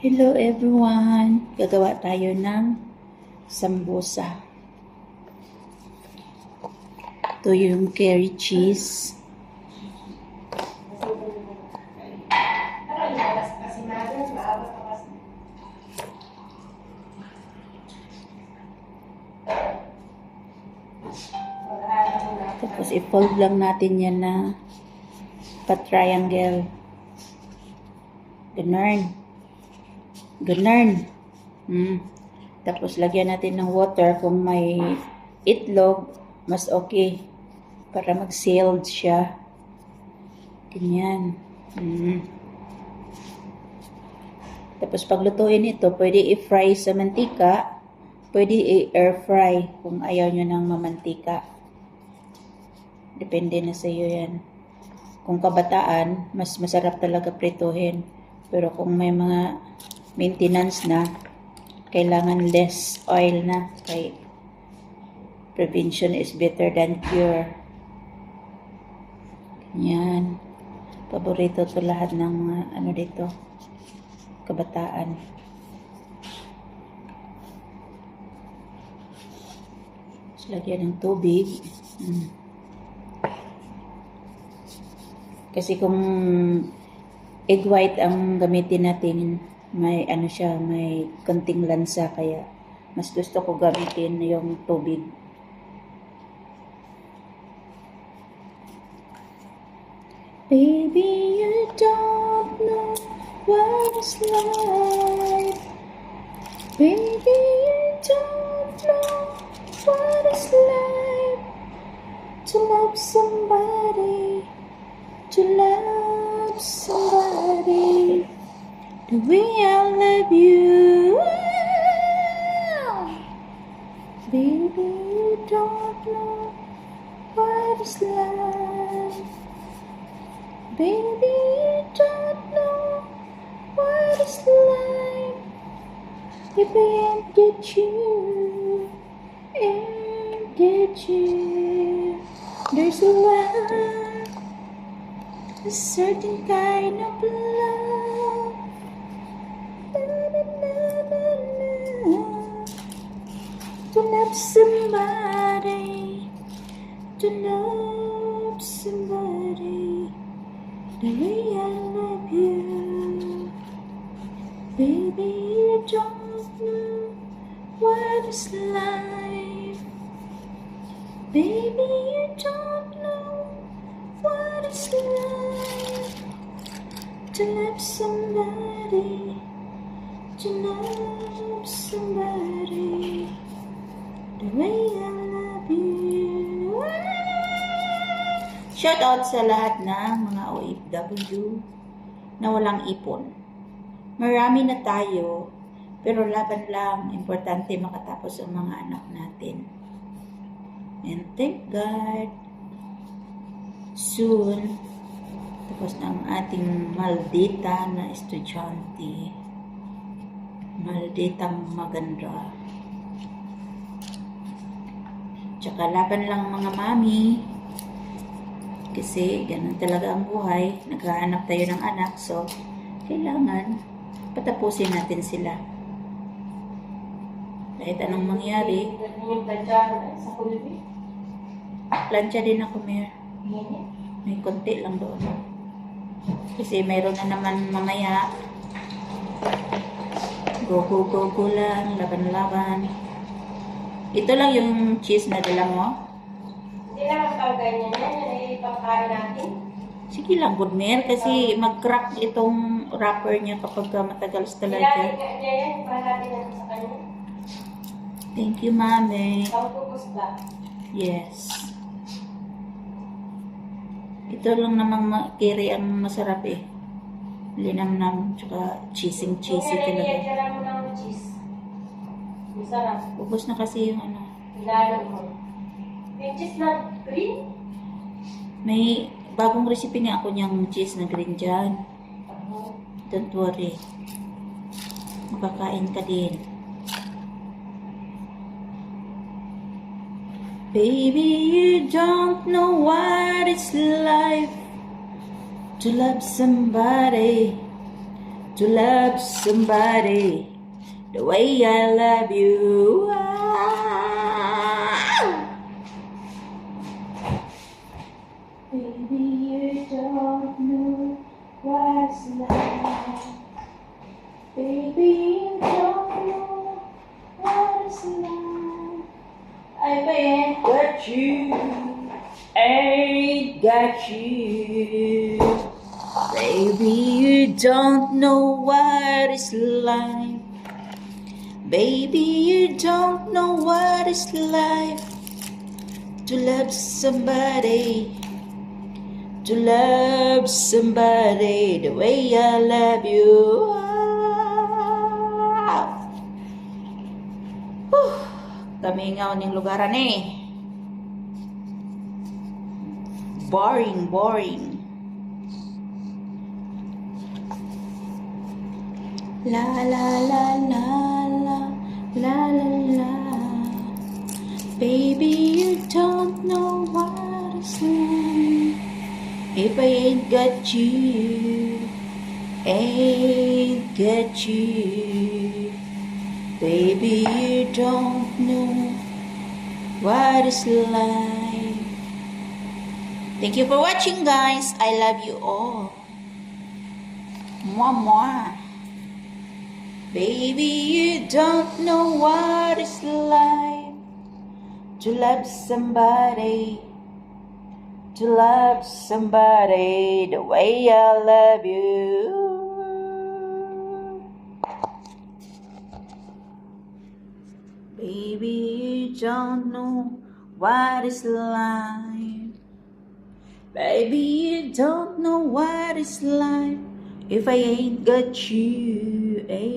Hello everyone! Gagawa tayo ng sambusa. Ito yung curry cheese. Tapos i-fold lang natin yan na pa-triangle. Ganun. Tapos lagyan natin ng water kung may itlog, mas okay para mag-sealed siya. Ganyan. Tapos paglutuin ito, pwede i-fry sa mantika, pwede i-air fry kung ayaw nyo ng mamantika. Depende na sa iyo yan. Kung kabataan, mas masarap talaga prituhin. Pero kung may mga maintenance na, kailangan less oil na. Kay prevention is better than cure. Yan. Paborito to lahat ng mga dito, kabataan. So, lagyan ng tubig. Kasi kung egg white ang gamitin natin, may siya, may konting lansa, kaya mas gusto ko gamitin yung tubig. Baby, you don't know what it's like. Baby, you don't know what it's like to love somebody, to love somebody the way I love you. Baby, you don't know what it's like. Baby, you don't know what it's like if I ain't get you, ain't get you. There's a love, a certain kind of love, to love somebody, to love somebody the way I love you. Baby, you don't know what it's like. Baby, you don't know what it's like to love somebody, to love somebody the way I love you. Shout out sa lahat ng mga OFW na walang ipon. Marami na tayo, pero laban lang. Importante makatapos ang mga anak natin. And thank God, soon, tapos na ang ating maldita na estudyante. Malditang maganda. Tsaka laban lang mga mami. Kasi ganun talaga ang buhay. Naghahanap tayo ng anak. So, kailangan patapusin natin sila. Kahit anong mangyari. Plancha din ako, Mer. May konti lang doon. Kasi mayroon na naman mamaya. Go lang. Laban-laban. Ito lang yung cheese na dala mo. Hindi naman ganyan yan. Yan ay pagkain natin. Sige lang, good Mer. Kasi mag-crack itong wrapper niya kapag matagal sa talaga. Yan, para natin yan sa kanya. Thank you, Mami. Pagpupus ba? Yes. Ito lang namang kiri ang masarap eh. Linamnam, tsaka cheesy talaga. Yan mo ng cheese. Masarap. Ubus na kasi yung Ilalo mo. Yung cheese na green? May bagong recipe nga ako niyang cheese na green dyan. Don't worry. Makakain ka din. Baby, you don't know what it's like to love somebody, to to love somebody the way I love you. Baby, you don't know what's love. Baby, you don't know what is love. I ain't got you, ain't got you. Baby, you don't know what is life. Baby, you don't know what is life. To love somebody, to love somebody the way I love you. Tamingaw ning lugaran eh. Boring, boring. La la la la la la la la. Baby, you don't know what is love. If I ain't got you, ain't got you. Baby, you don't know what is life. Thank you for watching, guys. I love you all. Mwah, mwah. Baby, you don't know what is life. To love somebody, to love somebody the way I love you. Baby, you don't know what is life. Baby, you don't know what is life if I ain't got you.